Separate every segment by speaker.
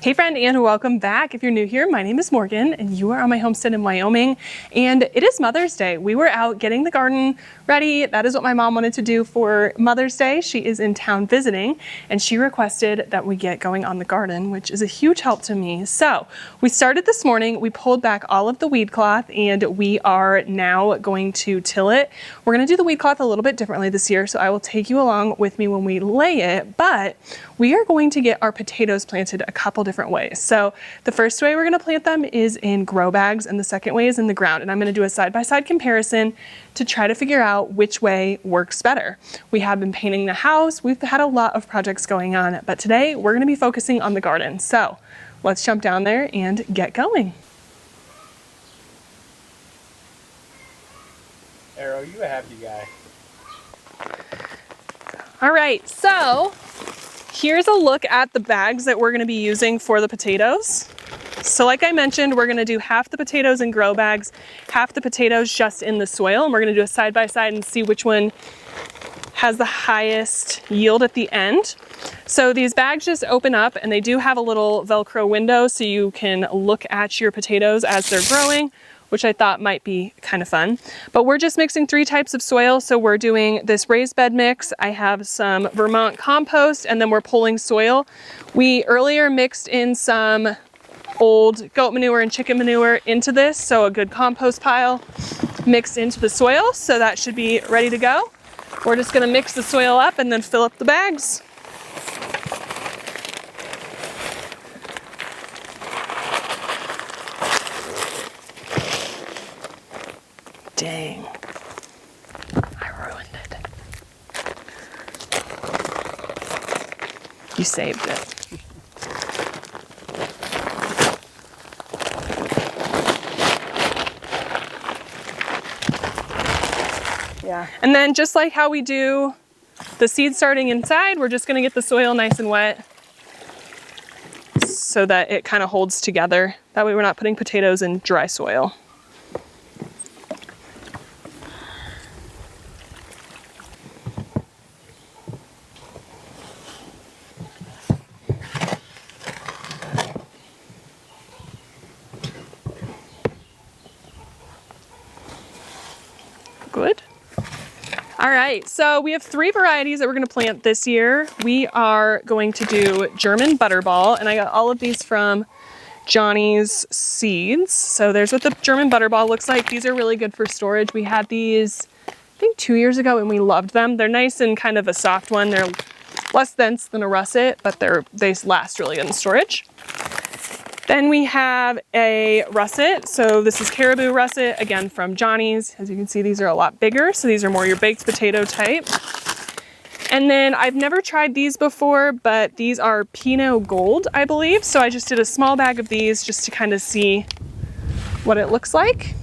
Speaker 1: Hey friend, and welcome back. If you're new here, my name is Morgan and you are on my homestead in Wyoming, and it is Mother's Day. We were out getting the garden ready. That is what my mom wanted to do for Mother's Day. She is in town visiting and she requested that we get going on the garden, which is a huge help to me. So we started this morning, we pulled back all of the weed cloth and we are now going to till it. We're gonna do the weed cloth a little bit differently this year, so I will take you along with me when we lay it, but we are going to get our potatoes planted a couple different ways. So the first way we're going to plant them is in grow bags and the second way is in the ground. And I'm going to do a side-by-side comparison to try to figure out which way works better. We have been painting the house. We've had a lot of projects going on, but today we're going to be focusing on the garden. So let's jump down there and get going.
Speaker 2: Arrow, you a happy guy.
Speaker 1: All right, so here's a look at the bags that we're going to be using for the potatoes. So like I mentioned, we're going to do half the potatoes in grow bags, half the potatoes just in the soil, and we're going to do a side-by-side and see which one has the highest yield at the end. So these bags just open up and they do have a little Velcro window so you can look at your potatoes as they're growing, which I thought might be kind of fun. But we're just mixing 3 types of soil. So we're doing this raised bed mix. I have some Vermont compost and then we're pulling soil. We earlier mixed in some old goat manure and chicken manure into this. So a good compost pile mixed into the soil. So that should be ready to go. We're just gonna mix the soil up and then fill up the bags. Dang, I ruined it. You saved it. Yeah. And then just like how we do the seed starting inside, we're just gonna get the soil nice and wet so that it kind of holds together. That way we're not putting potatoes in dry soil. Good. All right, so we have 3 varieties that we're gonna plant this year. We are going to do German Butterball, and I got all of these from Johnny's Seeds. So there's what the German Butterball looks like. These are really good for storage. We had these, I think 2 years ago, and we loved them. They're nice and kind of a soft one. They're less dense than a russet, but they last really good in storage. Then we have a russet. So this is caribou russet, again from Johnny's. As you can see, these are a lot bigger. So these are more your baked potato type. And then I've never tried these before, but these are Pinot Gold, I believe. So I just did a small bag of these just to kind of see what it looks like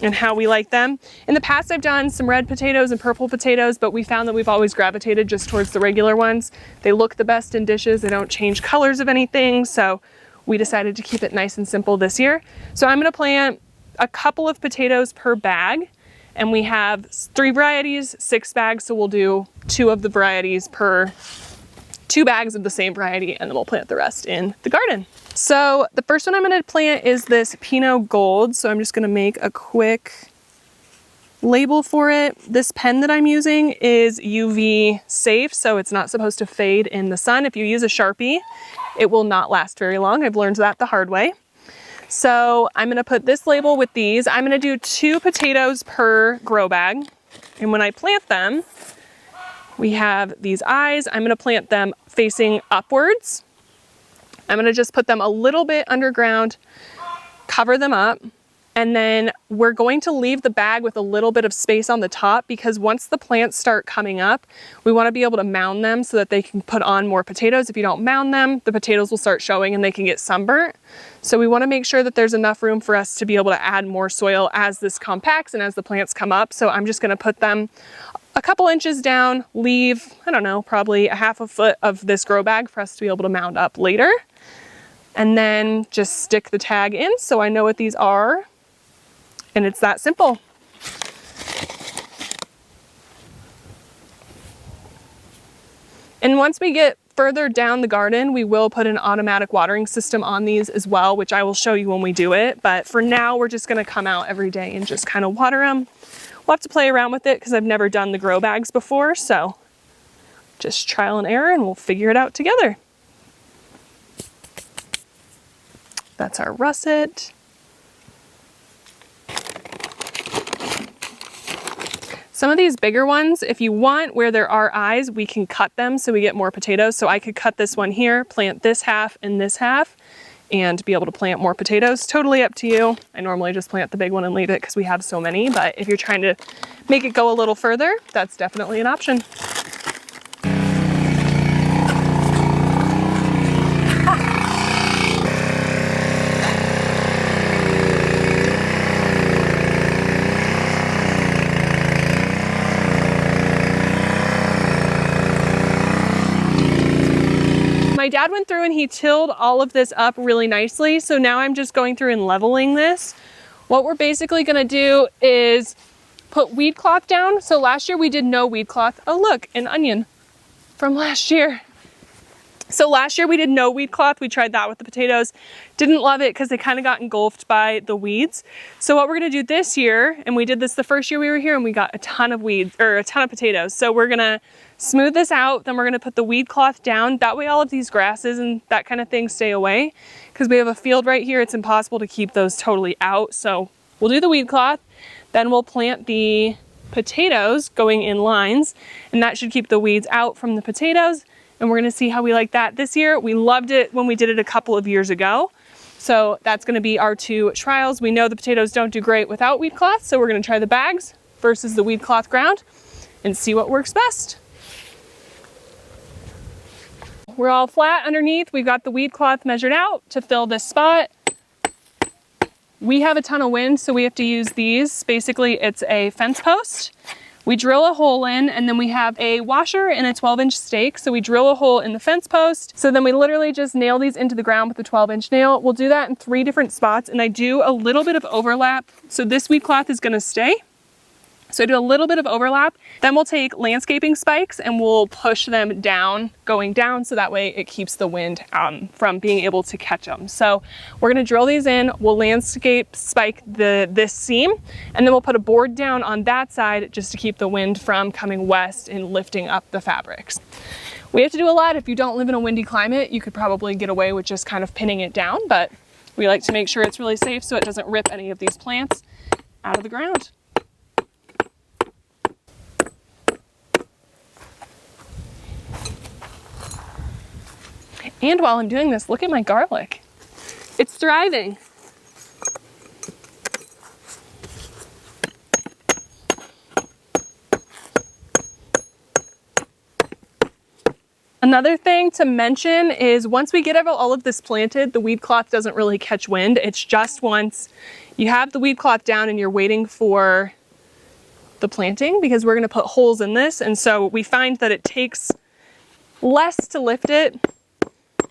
Speaker 1: and how we like them. In the past, I've done some red potatoes and purple potatoes, but we found that we've always gravitated just towards the regular ones. They look the best in dishes. They don't change colors of anything. So we decided to keep it nice and simple this year. So I'm gonna plant a couple of potatoes per bag, and we have 3 varieties, 6 bags, so we'll do 2 of the varieties per 2 bags of the same variety, and then we'll plant the rest in the garden. So the first one I'm gonna plant is this Pinot Gold, so I'm just gonna make a quick label for it. This pen that I'm using is UV safe, so it's not supposed to fade in the sun. If you use a Sharpie, it will not last very long. I've learned that the hard way. So I'm gonna put this label with these. I'm gonna do 2 potatoes per grow bag. And when I plant them, we have these eyes. I'm gonna plant them facing upwards. I'm gonna just put them a little bit underground, cover them up, and then we're going to leave the bag with a little bit of space on the top, because once the plants start coming up, we want to be able to mound them so that they can put on more potatoes. If you don't mound them, the potatoes will start showing and they can get sunburnt. So we want to make sure that there's enough room for us to be able to add more soil as this compacts and as the plants come up. So I'm just going to put them a couple inches down, leave, I don't know, probably a half a foot of this grow bag for us to be able to mound up later. And then just stick the tag in so I know what these are. And it's that simple. And once we get further down the garden, we will put an automatic watering system on these as well, which I will show you when we do it. But for now, we're just gonna come out every day and just kind of water them. We'll have to play around with it because I've never done the grow bags before. So just trial and error and we'll figure it out together. That's our russet. Some of these bigger ones, if you want where there are eyes, we can cut them so we get more potatoes. So I could cut this one here, plant this half and this half, and be able to plant more potatoes. Totally up to you. I normally just plant the big one and leave it because we have so many, but if you're trying to make it go a little further, that's definitely an option. My dad went through and he tilled all of this up really nicely. So now I'm just going through and leveling this. What we're basically gonna do is put weed cloth down. So last year we did no weed cloth. Oh look, an onion from last year. So last year we did no weed cloth. We tried that with the potatoes. Didn't love it because they kind of got engulfed by the weeds. So what we're gonna do this year, and we did this the first year we were here and we got a ton of weeds, or a ton of potatoes. So we're gonna smooth this out, then we're gonna put the weed cloth down. That way all of these grasses and that kind of thing stay away. Because we have a field right here, it's impossible to keep those totally out. So we'll do the weed cloth, then we'll plant the potatoes going in lines, and that should keep the weeds out from the potatoes. And we're gonna see how we like that this year. We loved it when we did it a couple of years ago. So that's gonna be our two trials. We know the potatoes don't do great without weed cloth, so we're gonna try the bags versus the weed cloth ground and see what works best. We're all flat underneath. We've got the weed cloth measured out to fill this spot. We have a ton of wind, so we have to use these. Basically, it's a fence post. We drill a hole in, and then we have a washer and a 12-inch stake. So we drill a hole in the fence post. So then we literally just nail these into the ground with a 12-inch nail. We'll do that in 3 different spots, and I do a little bit of overlap. So this weed cloth is gonna stay. So I do a little bit of overlap. Then we'll take landscaping spikes and we'll push them down, going down, so that way it keeps the wind from being able to catch them. So we're gonna drill these in, we'll landscape spike this seam, and then we'll put a board down on that side just to keep the wind from coming west and lifting up the fabrics. We have to do a lot. If you don't live in a windy climate, you could probably get away with just kind of pinning it down, but we like to make sure it's really safe so it doesn't rip any of these plants out of the ground. And while I'm doing this, look at my garlic. It's thriving. Another thing to mention is once we get all of this planted, the weed cloth doesn't really catch wind. It's just once you have the weed cloth down and you're waiting for the planting, because we're gonna put holes in this. And so we find that it takes less to lift it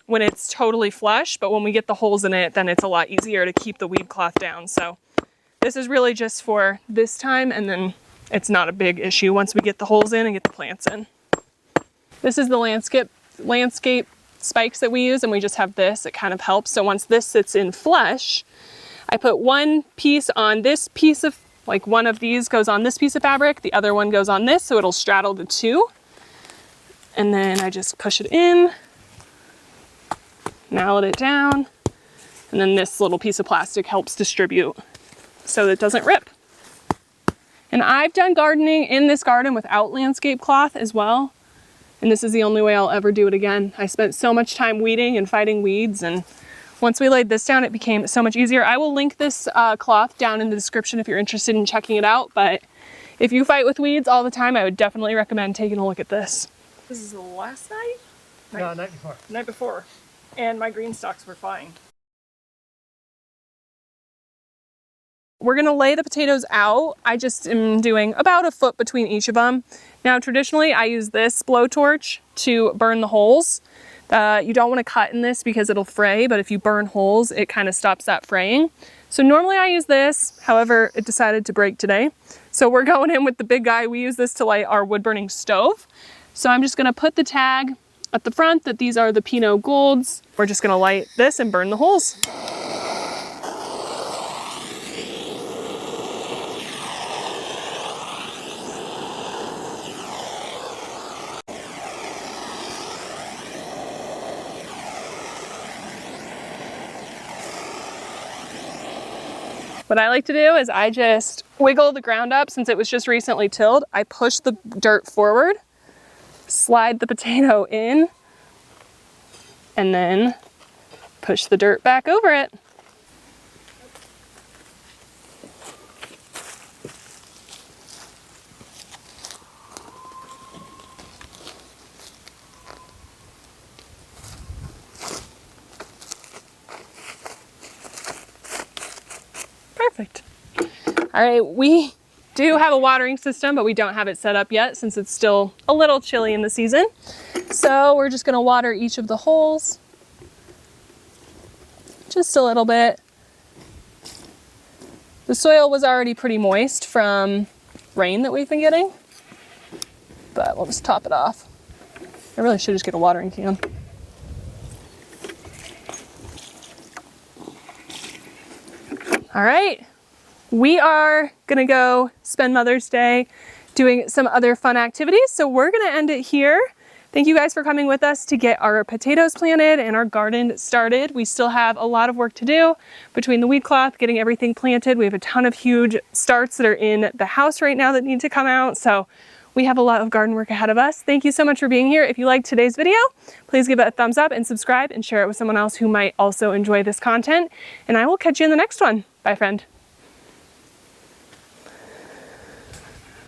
Speaker 1: when it's totally flush, but when we get the holes in it, then it's a lot easier to keep the weed cloth down. So this is really just for this time, and then it's not a big issue once we get the holes in and get the plants in. This is the landscape spikes that we use, and we just have this. It kind of helps. So once this sits in flush, I put one piece on this piece of, like one of these goes on this piece of fabric, the other one goes on this, so it'll straddle the two. And then I just push it in, mallet it down, and then this little piece of plastic helps distribute so that it doesn't rip. And I've done gardening in this garden without landscape cloth as well, and this is the only way I'll ever do it again. I spent so much time weeding and fighting weeds, and once we laid this down, it became so much easier. I will link this cloth down in the description if you're interested in checking it out, but if you fight with weeds all the time, I would definitely recommend taking a look at this. This is the last night?
Speaker 2: No, night before.
Speaker 1: Night before. And my green stalks were fine. We're gonna lay the potatoes out. I just am doing about a foot between each of them. Now, traditionally, I use this blowtorch to burn the holes. You don't wanna cut in this because it'll fray, but if you burn holes, it kind of stops that fraying. So normally I use this, however, it decided to break today. So we're going in with the big guy. We use this to light our wood burning stove. So I'm just gonna put the tag at the front that these are the Pinot Golds. We're just gonna light this and burn the holes. What I like to do is I just wiggle the ground up since it was just recently tilled. I push the dirt forward, slide the potato in, and then push the dirt back over it. Perfect. All right, we do have a watering system, but we don't have it set up yet since it's still a little chilly in the season. So we're just gonna water each of the holes. Just a little bit. The soil was already pretty moist from rain that we've been getting, but we'll just top it off. I really should just get a watering can. All right, we are gonna go spend Mother's Day doing some other fun activities. So we're gonna end it here. Thank you guys for coming with us to get our potatoes planted and our garden started. We still have a lot of work to do between the weed cloth, getting everything planted. We have a ton of huge starts that are in the house right now that need to come out. So we have a lot of garden work ahead of us. Thank you so much for being here. If you liked today's video, please give it a thumbs up and subscribe and share it with someone else who might also enjoy this content. And I will catch you in the next one. Bye, friend.